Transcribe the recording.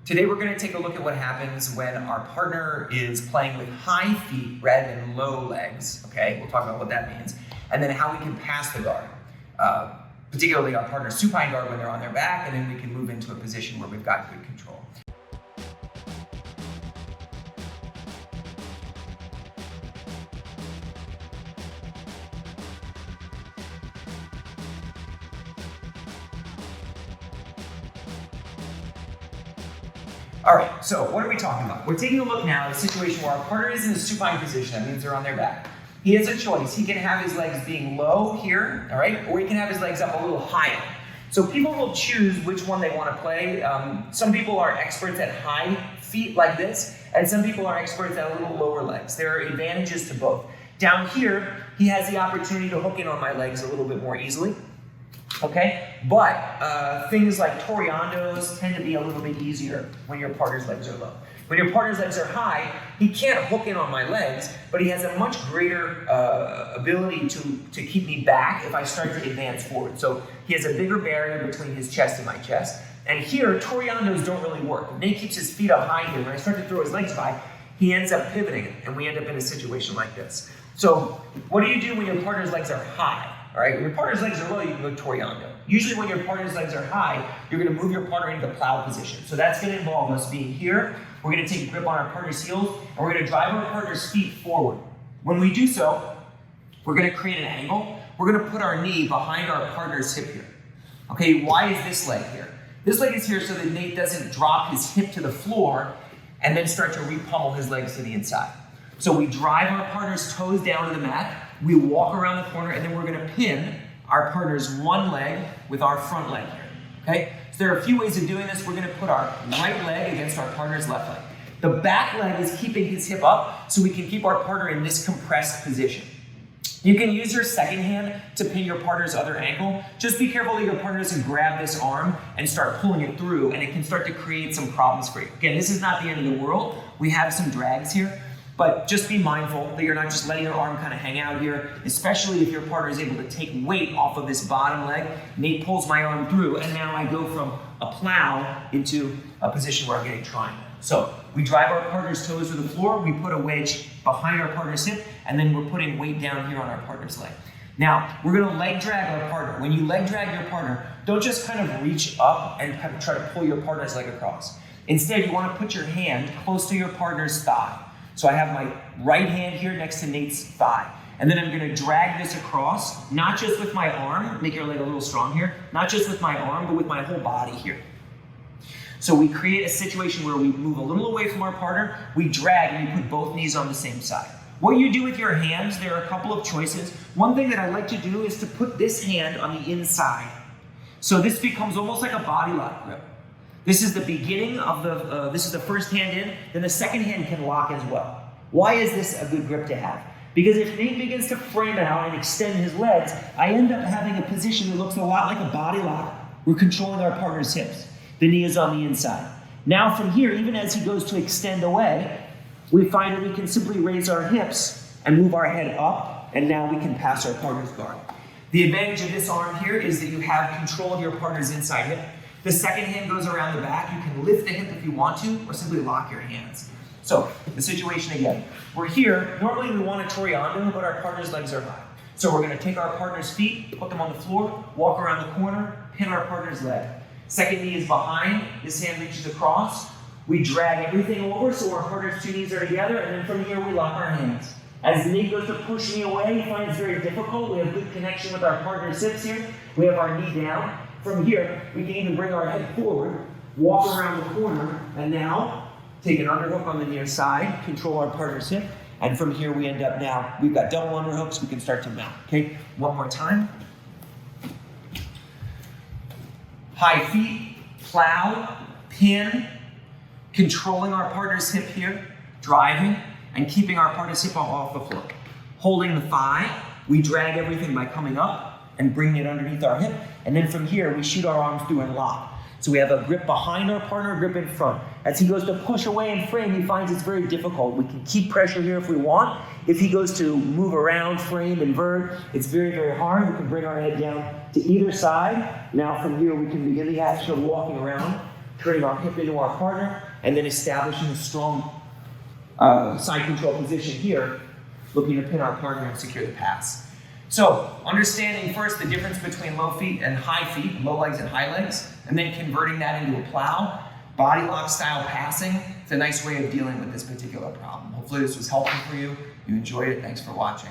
Today we're going to take a look at what happens when our partner is playing with high feet rather than low legs, okay? We'll talk about what that means. And then how we can pass the guard, particularly our partner's supine guard when they're on their back, and then we can move into a position where we've got good control. All right, so what are we talking about? We're taking a look now at a situation where our partner is in a supine position. That means they're on their back. He has a choice. He can have his legs being low here, all right? Or he can have his legs up a little higher. So people will choose which one they want to play. Some people are experts at high feet like this, and some people are experts at a little lower legs. There are advantages to both. Down here, he has the opportunity to hook in on my legs a little bit more easily. Okay, but things like toreandos tend to be a little bit easier when your partner's legs are low. When your partner's legs are high, he can't hook in on my legs, but he has a much greater ability to keep me back if I start to advance forward. So he has a bigger barrier between his chest and my chest. And here, toreandos don't really work. If Nate keeps his feet up high here, when I start to throw his legs by, he ends up pivoting, and we end up in a situation like this. So what do you do when your partner's legs are high? All right, when your partner's legs are low, you can go toreando. Usually when your partner's legs are high, you're gonna move your partner into the plow position. So that's gonna involve us being here. We're gonna take a grip on our partner's heels, and we're gonna drive our partner's feet forward. When we do so, we're gonna create an angle. We're gonna put our knee behind our partner's hip here. Okay, why is this leg here? This leg is here so that Nate doesn't drop his hip to the floor and then start to re-pummel his legs to the inside. So we drive our partner's toes down to the mat, we walk around the corner, and then we're gonna pin our partner's one leg with our front leg here, okay? So there are a few ways of doing this. We're gonna put our right leg against our partner's left leg. The back leg is keeping his hip up so we can keep our partner in this compressed position. You can use your second hand to pin your partner's other ankle. Just be careful that your partner doesn't grab this arm and start pulling it through, and it can start to create some problems for you. Again, this is not the end of the world. We have some drags here. But just be mindful that you're not just letting your arm kind of hang out here, especially if your partner is able to take weight off of this bottom leg. Nate pulls my arm through, and now I go from a plow into a position where I'm getting triangle. So we drive our partner's toes to the floor, we put a wedge behind our partner's hip, and then we're putting weight down here on our partner's leg. Now, we're gonna leg drag our partner. When you leg drag your partner, don't just kind of reach up and kind of try to pull your partner's leg across. Instead, you wanna put your hand close to your partner's thigh. So I have my right hand here next to Nate's thigh. And then I'm gonna drag this across, not just with my arm, make your leg a little strong here, not just with my arm, but with my whole body here. So we create a situation where we move a little away from our partner, we drag, and we put both knees on the same side. What you do with your hands, there are a couple of choices. One thing that I like to do is to put this hand on the inside. So this becomes almost like a body lock grip. This is the beginning of this is the first hand in, then the second hand can lock as well. Why is this a good grip to have? Because if Nate begins to frame out and extend his legs, I end up having a position that looks a lot like a body lock. We're controlling our partner's hips. The knee is on the inside. Now from here, even as he goes to extend away, we find that we can simply raise our hips and move our head up, and now we can pass our partner's guard. The advantage of this arm here is that you have control of your partner's inside hip. The second hand goes around the back. You can lift the hip if you want to, or simply lock your hands. So, the situation again. We're here. Normally we want a toreando, but our partner's legs are high. So we're going to take our partner's feet, put them on the floor, walk around the corner, pin our partner's leg. Second knee is behind. This hand reaches across. We drag everything over so our partner's two knees are together, and then from here we lock our hands. As Nate goes to push me away, he finds it very difficult. We have good connection with our partner's hips here. We have our knee down. From here, we can even bring our head forward, walk around the corner, and now take an underhook on the near side, control our partner's hip, and from here we end up now, we've got double underhooks, we can start to mount. Okay, one more time. High feet, plow, pin, controlling our partner's hip here, driving, and keeping our partner's hip off the floor. Holding the thigh, we drag everything by coming up and bringing it underneath our hip, and then from here we shoot our arms through and lock. So we have a grip behind our partner, a grip in front. As he goes to push away and frame, he finds it's very difficult. We can keep pressure here if we want. If he goes to move around, frame, invert, it's very, very hard. We can bring our head down to either side. Now from here we can begin the action of walking around. turning our hip into our partner, and then establishing a strong side control position here, looking to pin our partner and secure the pass. So, understanding first the difference between low feet and high feet, low legs and high legs, and then converting that into a plow, body lock style passing. It's a nice way of dealing with this particular problem. Hopefully this was helpful for you. You enjoyed it. Thanks for watching.